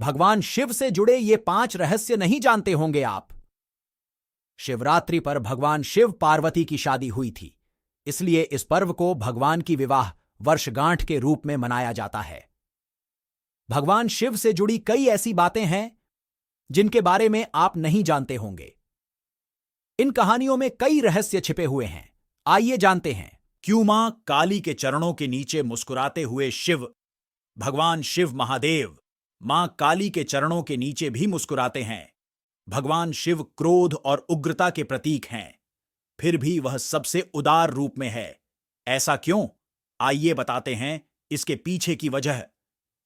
भगवान शिव से जुड़े ये 5 रहस्य नहीं जानते होंगे आप। शिवरात्रि पर भगवान शिव पार्वती की शादी हुई थी, इसलिए इस पर्व को भगवान की विवाह वर्षगांठ के रूप में मनाया जाता है। भगवान शिव से जुड़ी कई ऐसी बातें हैं जिनके बारे में आप नहीं जानते होंगे। इन कहानियों में कई रहस्य छिपे हुए हैं। आइए जानते हैं। क्यों मां काली के चरणों के नीचे मुस्कुराते हुए शिव? भगवान शिव महादेव मां काली के चरणों के नीचे भी मुस्कुराते हैं। भगवान शिव क्रोध और उग्रता के प्रतीक हैं, फिर भी वह सबसे उदार रूप में है। ऐसा क्यों? आइए बताते हैं इसके पीछे की वजह।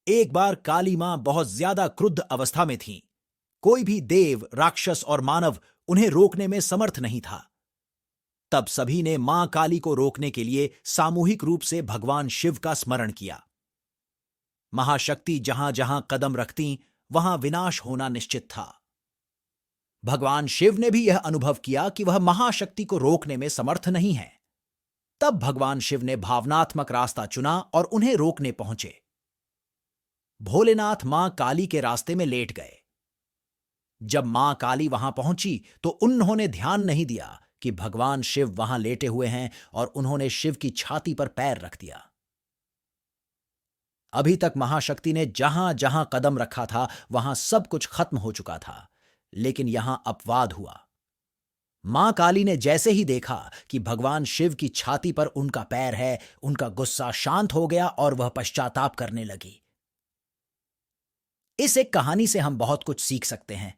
एक बार काली मां बहुत ज्यादा क्रुद्ध अवस्था में थीं। कोई भी देव, राक्षस और मानव उन्हें रोकने में समर्थ नहीं था। तब सभी ने मां काली को रोकने के लिए सामूहिक रूप से भगवान शिव का स्मरण किया। महाशक्ति जहां जहां कदम रखती, वहां विनाश होना निश्चित था। भगवान शिव ने भी यह अनुभव किया कि वह महाशक्ति को रोकने में समर्थ नहीं है। तब भगवान शिव ने भावनात्मक रास्ता चुना और उन्हें रोकने पहुंचे। भोलेनाथ मां काली के रास्ते में लेट गए। जब मां काली वहां पहुंची तो उन्होंने ध्यान नहीं दिया कि भगवान शिव वहां लेटे हुए हैं और उन्होंने शिव की छाती पर पैर रख दिया। अभी तक महाशक्ति ने जहां जहां कदम रखा था वहां सब कुछ खत्म हो चुका था, लेकिन यहां अपवाद हुआ। मां काली ने जैसे ही देखा कि भगवान शिव की छाती पर उनका पैर है, उनका गुस्सा शांत हो गया और वह पश्चाताप करने लगी। इस एक कहानी से हम बहुत कुछ सीख सकते हैं।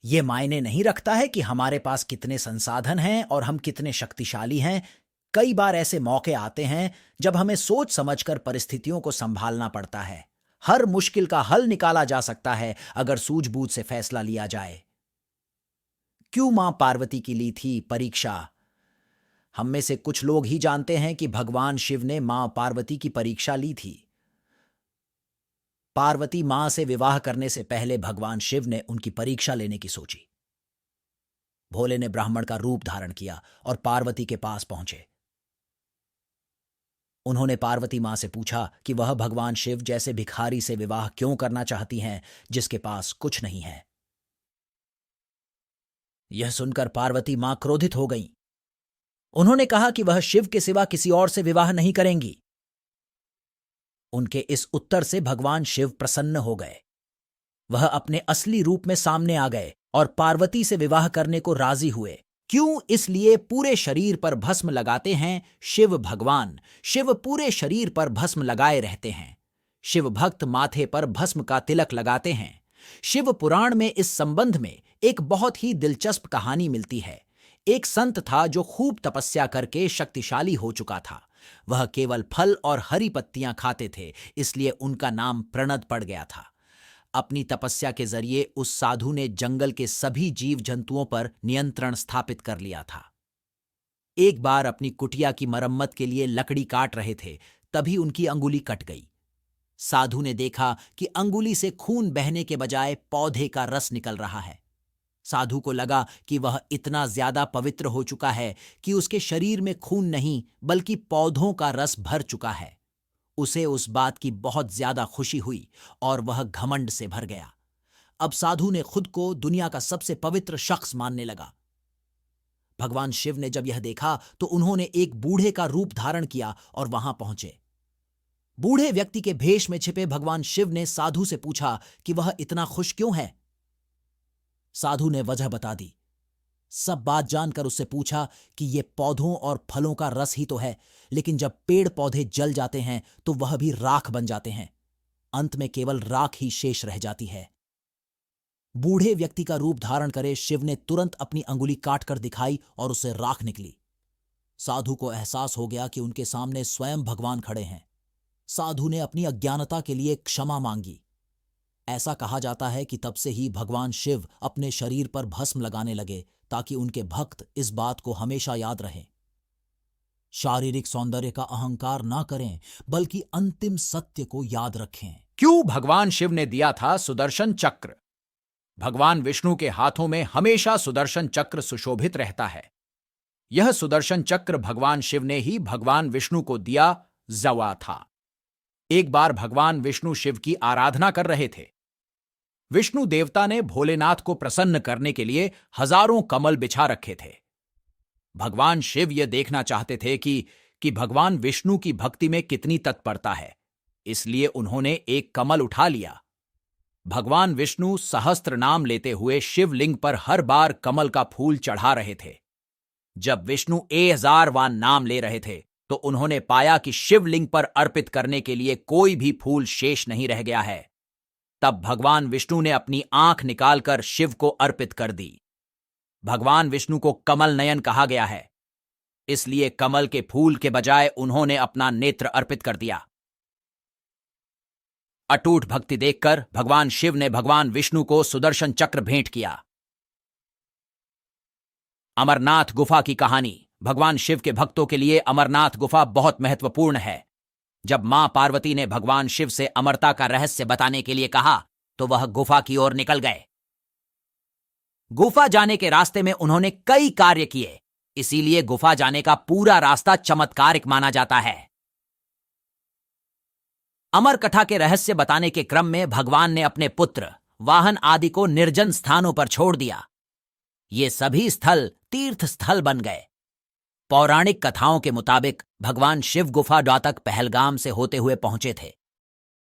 यह मायने नहीं रखता है कि हमारे पास कितने संसाधन हैं और हम कितने शक्तिशाली हैं। कई बार ऐसे मौके आते हैं जब हमें सोच समझकर परिस्थितियों को संभालना पड़ता है। हर मुश्किल का हल निकाला जा सकता है अगर सूझबूझ से फैसला लिया जाए। क्यों मां पार्वती की ली थी परीक्षा? हम में से कुछ लोग ही जानते हैं कि भगवान शिव ने मां पार्वती की परीक्षा ली थी। पार्वती मां से विवाह करने से पहले भगवान शिव ने उनकी परीक्षा लेने की सोची। भोले ने ब्राह्मण का रूप धारण किया और पार्वती के पास पहुंचे। उन्होंने पार्वती मां से पूछा कि वह भगवान शिव जैसे भिखारी से विवाह क्यों करना चाहती हैं जिसके पास कुछ नहीं है। यह सुनकर पार्वती मां क्रोधित हो गईं। उन्होंने कहा कि वह शिव के सिवा किसी और से विवाह नहीं करेंगी। उनके इस उत्तर से भगवान शिव प्रसन्न हो गए। वह अपने असली रूप में सामने आ गए और पार्वती से विवाह करने को राजी हुए। क्यों? इसलिए पूरे शरीर पर भस्म लगाते हैं शिव भगवान। शिव पूरे शरीर पर भस्म लगाए रहते हैं। शिव भक्त माथे पर भस्म का तिलक लगाते हैं। शिव पुराण में इस संबंध में एक बहुत ही दिलचस्प कहानी मिलती है। एक संत था जो खूब तपस्या करके शक्तिशाली हो चुका था। वह केवल फल और हरी पत्तियां खाते थे, इसलिए उनका नाम प्रणद पड़ गया था। अपनी तपस्या के जरिए उस साधु ने जंगल के सभी जीव जंतुओं पर नियंत्रण स्थापित कर लिया था। एक बार अपनी कुटिया की मरम्मत के लिए लकड़ी काट रहे थे, तभी उनकी अंगुली कट गई। साधु ने देखा कि अंगुली से खून बहने के बजाय पौधे का रस निकल रहा है। साधु को लगा कि वह इतना ज्यादा पवित्र हो चुका है कि उसके शरीर में खून नहीं बल्कि पौधों का रस भर चुका है। उसे उस बात की बहुत ज्यादा खुशी हुई और वह घमंड से भर गया। अब साधु ने खुद को दुनिया का सबसे पवित्र शख्स मानने लगा। भगवान शिव ने जब यह देखा तो उन्होंने एक बूढ़े का रूप धारण किया और वहां पहुंचे। बूढ़े व्यक्ति के भेष में छिपे भगवान शिव ने साधु से पूछा कि वह इतना खुश क्यों है। साधु ने वजह बता दी। सब बात जानकर उससे पूछा कि ये पौधों और फलों का रस ही तो है, लेकिन जब पेड़ पौधे जल जाते हैं तो वह भी राख बन जाते हैं। अंत में केवल राख ही शेष रह जाती है। बूढ़े व्यक्ति का रूप धारण करे शिव ने तुरंत अपनी अंगुली काट कर दिखाई और उससे राख निकली। साधु को एहसास हो गया कि उनके सामने स्वयं भगवान खड़े हैं। साधु ने अपनी अज्ञानता के लिए क्षमा मांगी। ऐसा कहा जाता है कि तब से ही भगवान शिव अपने शरीर पर भस्म लगाने लगे ताकि उनके भक्त इस बात को हमेशा याद रहें। शारीरिक सौंदर्य का अहंकार ना करें बल्कि अंतिम सत्य को याद रखें। क्यों भगवान शिव ने दिया था सुदर्शन चक्र? भगवान विष्णु के हाथों में हमेशा सुदर्शन चक्र सुशोभित रहता है। यह सुदर्शन चक्र भगवान शिव ने ही भगवान विष्णु को दिया जवा था। एक बार भगवान विष्णु शिव की आराधना कर रहे थे। विष्णु देवता ने भोलेनाथ को प्रसन्न करने के लिए हजारों कमल बिछा रखे थे। भगवान शिव यह देखना चाहते थे कि भगवान विष्णु की भक्ति में कितनी तत्परता है, इसलिए उन्होंने एक कमल उठा लिया। भगवान विष्णु सहस्त्र नाम लेते हुए शिवलिंग पर हर बार कमल का फूल चढ़ा रहे थे। जब विष्णु 1000वां नाम ले रहे थे तो उन्होंने पाया कि शिवलिंग पर अर्पित करने के लिए कोई भी फूल शेष नहीं रह गया है। तब भगवान विष्णु ने अपनी आंख निकालकर शिव को अर्पित कर दी। भगवान विष्णु को कमल नयन कहा गया है, इसलिए कमल के फूल के बजाय उन्होंने अपना नेत्र अर्पित कर दिया। अटूट भक्ति देखकर भगवान शिव ने भगवान विष्णु को सुदर्शन चक्र भेंट किया। अमरनाथ गुफा की कहानी। भगवान शिव के भक्तों के लिए अमरनाथ गुफा बहुत महत्वपूर्ण है। जब मां पार्वती ने भगवान शिव से अमरता का रहस्य बताने के लिए कहा तो वह गुफा की ओर निकल गए। गुफा जाने के रास्ते में उन्होंने कई कार्य किए, इसीलिए गुफा जाने का पूरा रास्ता चमत्कारिक माना जाता है। अमर कथा के रहस्य बताने के क्रम में भगवान ने अपने पुत्र, वाहन आदि को निर्जन स्थानों पर छोड़ दिया। ये सभी स्थल तीर्थ स्थल बन गए। पौराणिक कथाओं के मुताबिक भगवान शिव गुफा द्वातक पहलगाम से होते हुए पहुंचे थे।